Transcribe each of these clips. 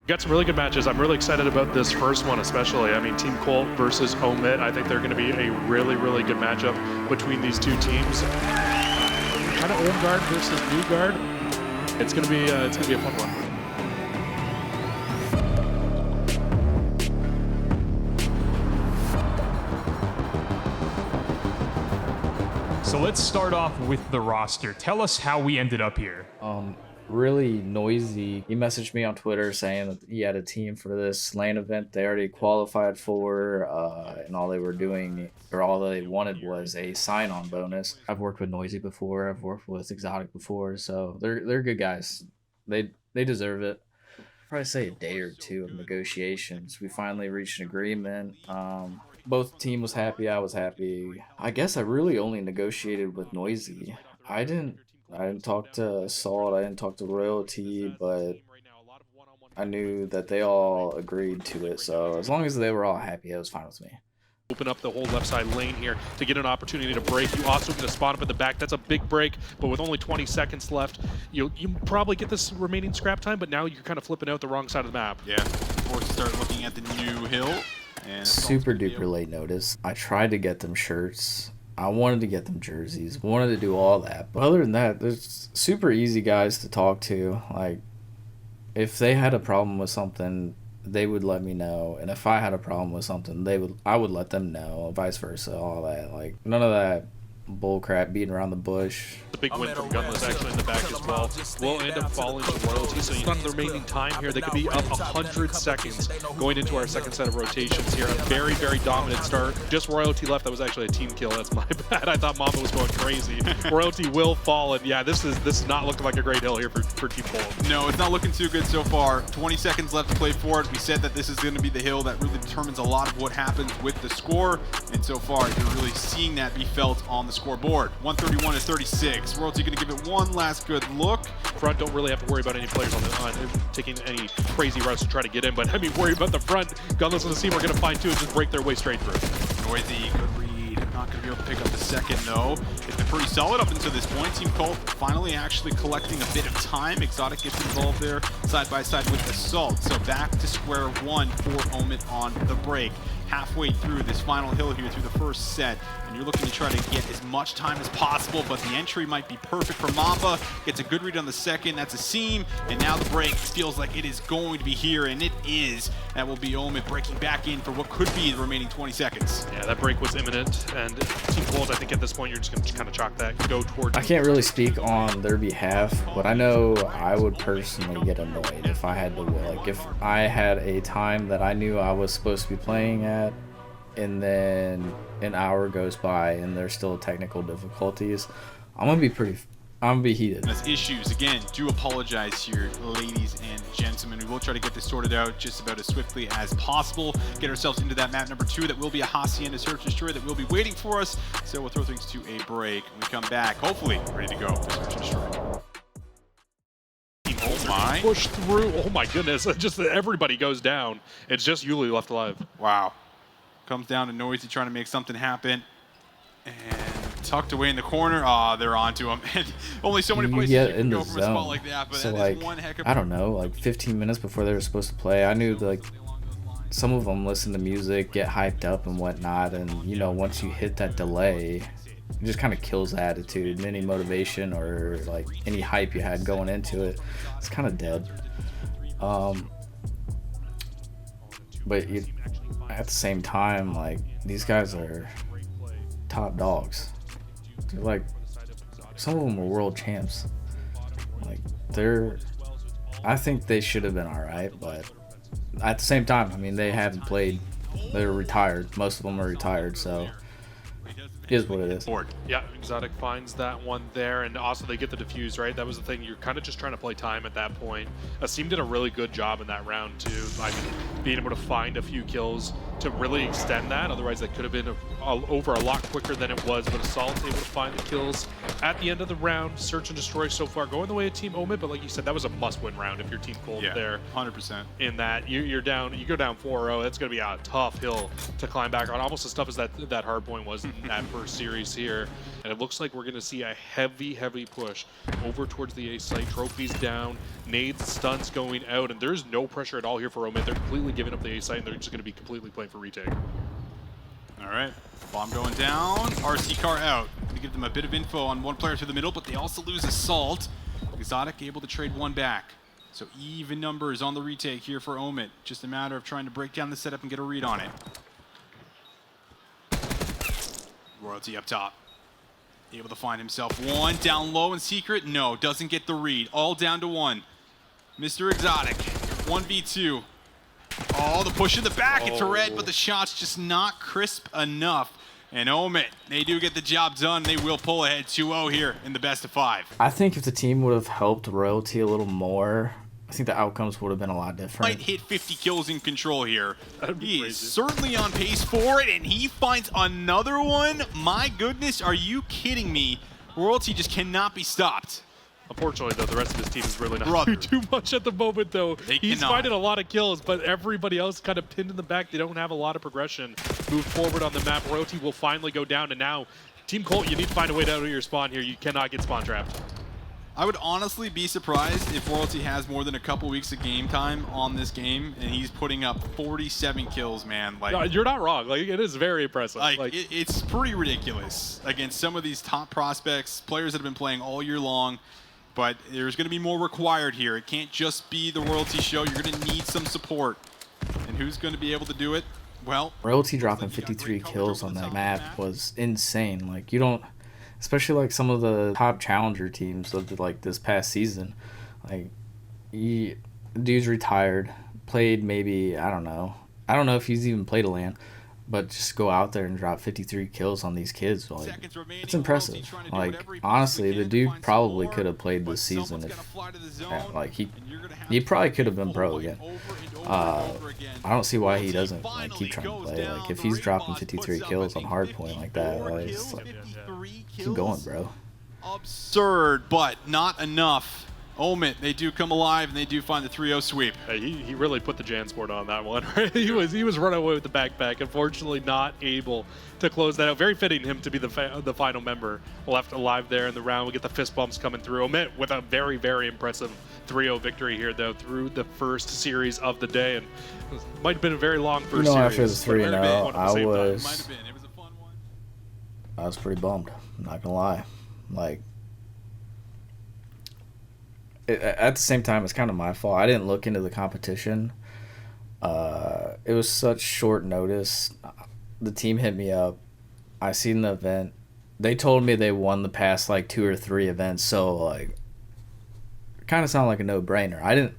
Got some really good matches. I'm really excited about this first one especially. I mean, Team Colt versus Omit. I think they're going to be a really, really good matchup between these two teams. Kind of old guard versus new guard. It's going to be a fun one. So let's start off with the roster. Tell us how we ended up here. Really noisy. He messaged me on Twitter saying that he had a team for this LAN event they already qualified for, and all they were doing, or all they wanted was a sign-on bonus. I've worked with Noisy before. I've worked with Exotic before, so they're good guys. They deserve it. Probably say a day or two of negotiations. We finally reached an agreement. Both team was happy. I was happy. I guess I really only negotiated with Noisy. I didn't talk to Salt, I didn't talk to Royalty, but I knew that they all agreed to it, so as long as they were all happy, it was fine with me. Open up the whole left side lane here to get an opportunity to break. You also get a spot up at the back. That's a big break, but with only 20 seconds left, you probably get this remaining scrap time, but now you're kind of flipping out the wrong side of the map. Yeah, forced to start looking at the new hill. And super duper late notice. I tried to get them shirts. I wanted to get them jerseys, wanted to do all that. But other than that, there's super easy guys to talk to. Like, if they had a problem with something, they would let me know. And if I had a problem with something, I would let them know, vice versa, all that. Like, none of that bull crap beating around the bush. The big win from Gunless actually in the back as well. Will end up falling to Royalty, so on the remaining time here, they could be up 100 seconds going into our second set of rotations here. A very, very dominant start. Just Royalty left. That was actually a team kill. That's my bad. I thought Mamba was going crazy. Royalty will fall, and yeah, this is not looking like a great hill here for Team Colt. No, it's not looking too good so far. 20 seconds left to play for it. We said that this is going to be the hill that really determines a lot of what happens with the score, and so far you're really seeing that be felt on the scoreboard. 131 to 36. Royalty going to give it one last good look. Front don't really have to worry about any players on taking any crazy routes to try to get in, but I mean, worry about the front. Gunless and the team are going to find two and just break their way straight through. Noisy, good read. Not going to be able to pick up the second though. It's been pretty solid up until this point. Team Colt finally actually collecting a bit of time. Exotic gets involved there side by side with Assault. So back to square one for Omit on the break. Halfway through this final hill here through the first set, and you're looking to try to get as much time as possible, but the entry might be perfect for Mamba. Gets a good read on the second, that's a seam, and now the break feels like it is going to be here, and it is. That will be Omit breaking back in for what could be the remaining 20 seconds. Yeah, that break was imminent, and Team Colt, I think at this point you're just going to kind of chalk that, go towards... I can't really speak on their behalf, but I know I would personally get annoyed if I had to, like, if I had a time that I knew I was supposed to be playing at, and then an hour goes by and there's still technical difficulties, I'm gonna be heated. That's issues. Again, do apologize here, ladies and gentlemen. We will try to get this sorted out just about as swiftly as possible. Get ourselves into that map number 2. That will be a Hacienda Search and Destroy that will be waiting for us. So we'll throw things to a break. When we come back, hopefully ready to go for Search and Destroy. Oh my. Push through. Oh my goodness. Just everybody goes down. It's just Yuli left alive. Wow. Comes down to Noisy trying to make something happen. And tucked away in the corner. Ah, they're onto him. And only so many places you can go from a spot like that. But so, that like, is one heck of I don't know, like 15 minutes before they were supposed to play, I knew, like, some of them listen to music, get hyped up and whatnot, and, you know, once you hit that delay, it just kind of kills the attitude, and any motivation or, like, any hype you had going into it. It's kind of dead. But at the same time, like, these guys are top dogs. They're like, some of them were world champs. Like, I think they should have been alright, but at the same time, I mean, they haven't played. They're retired. Most of them are retired, so it is what it is. Yeah, Exotic finds that one there, and also they get the defuse, right? That was the thing. You're kind of just trying to play time at that point. Asim did a really good job in that round, too. I mean, being able to find a few kills to really extend that. Otherwise, that could have been over a lot quicker than it was. But Assault's able to find the kills at the end of the round. Search and Destroy so far going the way of Team Omit, but like you said, that was a must-win round if you're Team Colt there. 100%. In that, you go down 4-0. That's going to be a tough hill to climb back on. Almost as tough as that hard point was in that first first series here. And it looks like we're going to see a heavy push over towards the A site. Trophies down, nades, stunts going out, and there's no pressure at all here for Omit. They're completely giving up the A site, and they're just going to be completely playing for retake. All right, bomb going down, RC car out. Gonna give them a bit of info on one player through the middle, but they also lose Assault. Exotic able to trade one back. So even numbers on the retake here for Omit. Just a matter of trying to break down the setup and get a read on it. Royalty up top. Able to find himself one. Down low in secret. No, doesn't get the read. All down to one. Mr. Exotic. 1v2. Oh, the push in the back. It's a red, but the shot's just not crisp enough. And Omit, they do get the job done. They will pull ahead 2-0 here in the best of 5. I think if the team would have helped Royalty a little more, I think the outcomes would have been a lot different. Might hit 50 kills in control here. That'd be He crazy. is certainly on pace for it, and he finds another one. My goodness, are you kidding me? Royalty just cannot be stopped. Unfortunately, though, the rest of his team is really not Brother. doing too much at the moment, though. He's cannot. finding a lot of kills, but everybody else kind of pinned in the back. They don't have a lot of progression. Move forward on the map. Royalty will finally go down, and now, Team Colt, you need to find a way out of your spawn here. You cannot get spawn trapped. I would honestly be surprised if Royalty has more than a couple weeks of game time on this game, and he's putting up 47 kills, man. Like, No, you're not wrong. Like, it is very impressive. it's pretty ridiculous against some of these top prospects, players that have been playing all year long. But there's going to be more required here. It can't just be the Royalty show. You're going to need some support. And who's going to be able to do it? Well, Royalty dropping 53 kills on that map was insane. Like, you don't, especially like some of the top challenger teams of like this past season. Like, dude's retired, played maybe, I don't know if he's even played a LAN, but just go out there and drop 53 kills on these kids. Like, it's impressive. Like, honestly, the dude probably could have played this season if, like, he probably could have been pro again. I don't see why he doesn't like keep trying to play. Like, if he's dropping 53 kills on hardpoint like that, like, it's like, keep going, bro. Absurd, but not enough. Omit, they do come alive, and they do find the 3-0 sweep. He really put the Jansport on that one. Right? He was running away with the backpack. Unfortunately, not able to close that out. Very fitting him to be the final member left alive there in the round. We get the fist bumps coming through. Omit with a very impressive 3-0 victory here, though, through the first series of the day, and it might have been a very long first series. After the 3-0, Might have been. It was a fun one. I was pretty bummed. I'm not gonna lie. Like, at the same time, it's kind of my fault. I didn't look into the competition. It was such short notice. The team hit me up. I seen the event. They told me they won the past like 2 or 3 events, so like, kind of sound like a no-brainer.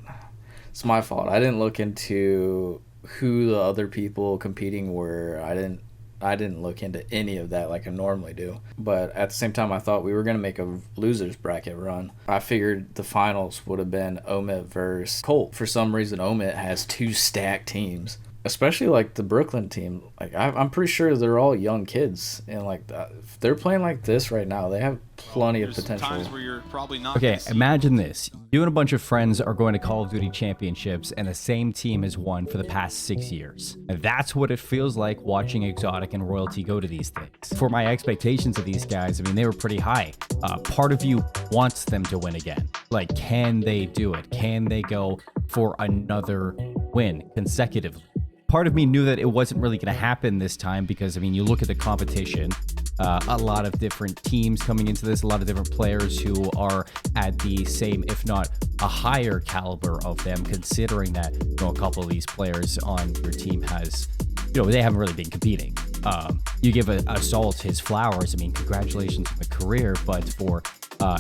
It's my fault. I didn't look into who the other people competing were. I didn't look into any of that like I normally do. But at the same time, I thought we were going to make a losers bracket run. I figured the finals would have been Omit versus Colt. For some reason, Omit has 2 stacked teams, especially like the Brooklyn team. Like, I'm pretty sure they're all young kids, and like if they're playing like this right now, they have plenty of potential. Times where you're probably not Okay, gonna see imagine this. You and a bunch of friends are going to Call of Duty Championships, and the same team has won for the past 6 years. And that's what it feels like watching Exotic and Royalty go to these things. For my expectations of these guys, I mean, they were pretty high. Part of you wants them to win again. Like, can they do it? Can they go for another win consecutively? Part of me knew that it wasn't really going to happen this time because, I mean, you look at the competition, a lot of different teams coming into this, a lot of different players who are at the same, if not a higher caliber of them, considering that, you know, a couple of these players on your team has, you know, they haven't really been competing. You give Assault his flowers. I mean, congratulations on the career, but for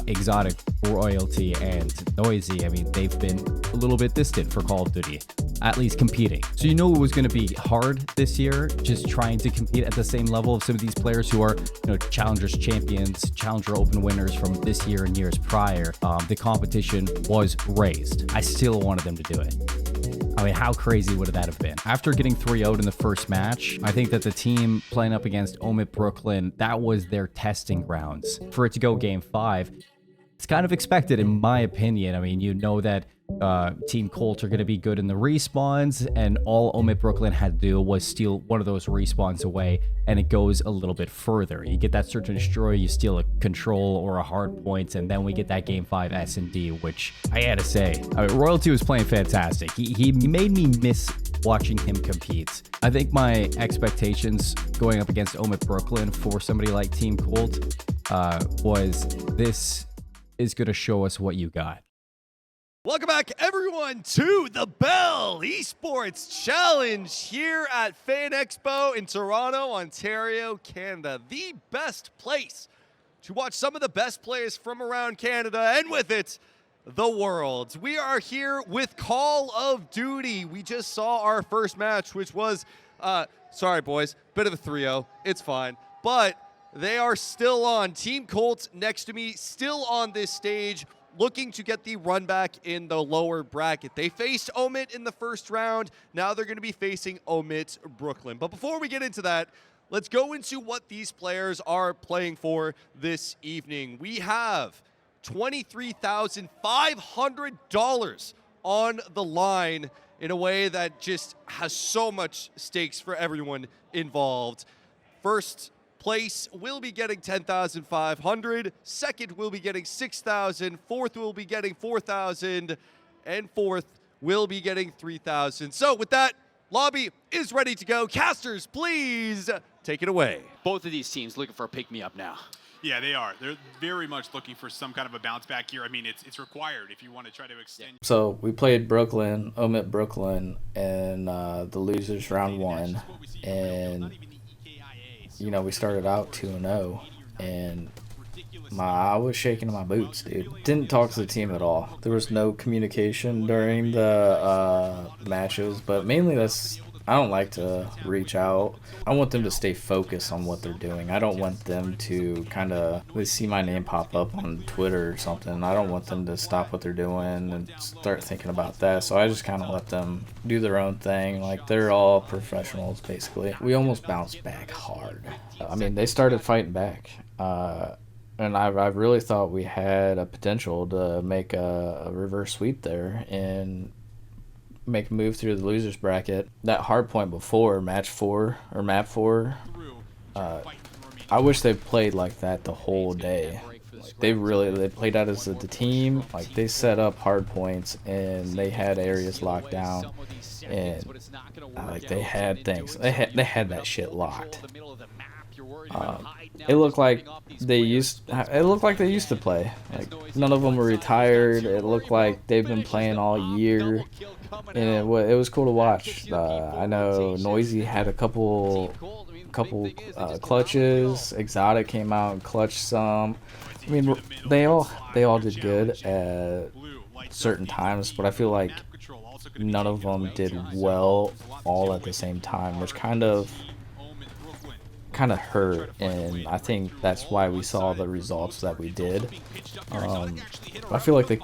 Exotic, Royalty, and Noisy, I mean, they've been a little bit distant for Call of Duty, at least competing. So you know it was going to be hard this year, just trying to compete at the same level of some of these players who are, you know, Challengers champions, Challenger Open winners from this year and years prior. The competition was raised. I still wanted them to do it. I mean, how crazy would that have been? After getting 3-0'd in the first match, I think that the team playing up against Omit Brooklyn, that was their testing grounds. For it to go game 5, It's kind of expected, in my opinion. I mean, you know that Team Colt are going to be good in the respawns, and all Omit Brooklyn had to do was steal one of those respawns away, and it goes a little bit further. You get that search and destroy, you steal a control or a hard point, and then we get that game 5 S&D, which I had to say, I mean, Royalty was playing fantastic. He made me miss watching him compete. I think my expectations going up against Omit Brooklyn for somebody like Team Colt was, this is going to show us what you got. Welcome back, everyone, to the Bell Esports Challenge here at Fan Expo in Toronto, Ontario, Canada. The best place to watch some of the best players from around Canada, and with it, the world. We are here with Call of Duty. We just saw our first match, which was, sorry boys, bit of a 3-0. It's fine, but they are still on. Team Colt next to me, still on this stage, looking to get the run back in the lower bracket. They faced Omit in the first round. Now they're going to be facing Omit Brooklyn. But before we get into that, let's go into what these players are playing for this evening. We have $23,500 on the line in a way that just has so much stakes for everyone involved. First place will be getting $10,500. Second will be getting $6,000. Fourth will be getting $4,000. And fourth will be getting $3,000. So with that, lobby is ready to go. Casters, please take it away. Both of these teams looking for a pick-me-up now. Yeah, they are. They're very much looking for some kind of a bounce back here. I mean, it's required if you want to try to extend. So we played Brooklyn, Omit Brooklyn, in the losers round 1, and you know, we started out 2-0, and I was shaking in my boots, dude. Didn't talk to the team at all. There was no communication during the matches, but mainly I don't like to reach out. I want them to stay focused on what they're doing. I don't want them to kind of see my name pop up on Twitter or something. I don't want them to stop what they're doing and start thinking about that. So I just kind of let them do their own thing. Like, they're all professionals, basically. We almost bounced back hard. I mean, they started fighting back. And I really thought we had a potential to make a reverse sweep there and make a move through the losers bracket. That hard point before map 4, I wish they played like that the whole day. Like, they played out as the team. Like, they set up hard points and they had areas locked down, and like, they had things. They had that shit locked. It looked like they used to play. Like, none of them were retired. It looked like they've been playing all year, and it was cool to watch. I know Noisy had a couple clutches. Exotic came out and clutched some. I mean, they all did good at certain times, but I feel like none of them did well all at the same time, which kind of hurt, and I think that's why we saw the results that we did. I feel like they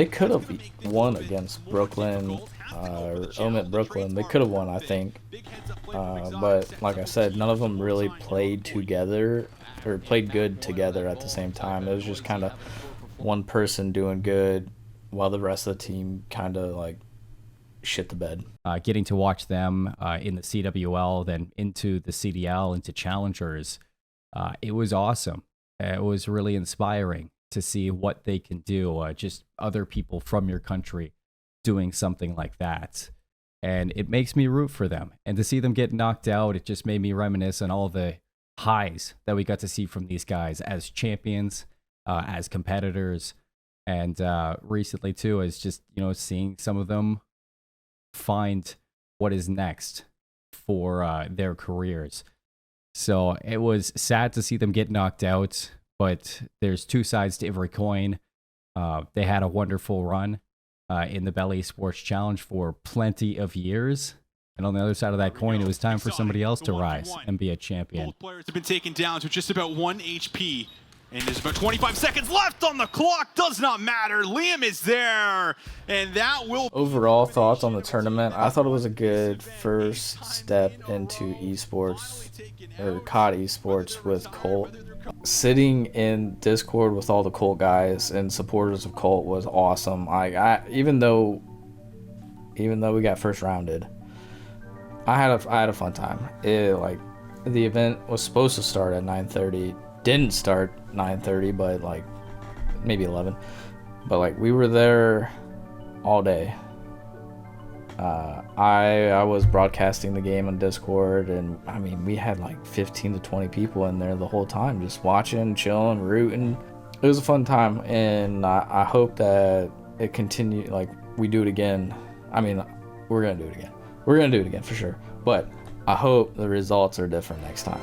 could have won against Brooklyn, Omit Brooklyn. They could have won, I think, but like I said, none of them really played together or played good together at the same time. It was just kind of one person doing good while the rest of the team kind of like shit the bed. Getting to watch them in the CWL, then into the CDL, into Challengers, it was awesome. It was really inspiring to see what they can do, just other people from your country doing something like that. And it makes me root for them. And to see them get knocked out, it just made me reminisce on all the highs that we got to see from these guys as champions, as competitors, and recently too, as just, you know, seeing some of them find what is next for their careers. So it was sad to see them get knocked out, but there's two sides to every coin. They had a wonderful run in the Bell Esports Challenge for plenty of years. And on the other side of that coin, it was time for somebody else to rise and be a champion. Both players have been taken down to just about 1 HP. And there's about 25 seconds left on the clock. Does not matter. Liam is there. And that will... Overall thoughts on the tournament, I thought it was a good first step into esports, or COD esports with Colt. Sitting in Discord with all the Colt guys and supporters of Colt was awesome. Even though we got first rounded, I had a fun time. The event was supposed to start at 9:30. Didn't start 9:30, but like maybe 11. But like we were there all day. I was broadcasting the game on Discord, and I mean we had like 15 to 20 people in there the whole time, just watching, chilling, rooting. It was a fun time, and I hope that it continue. Like we do it again. I mean, we're gonna do it again. We're gonna do it again for sure. But I hope the results are different next time.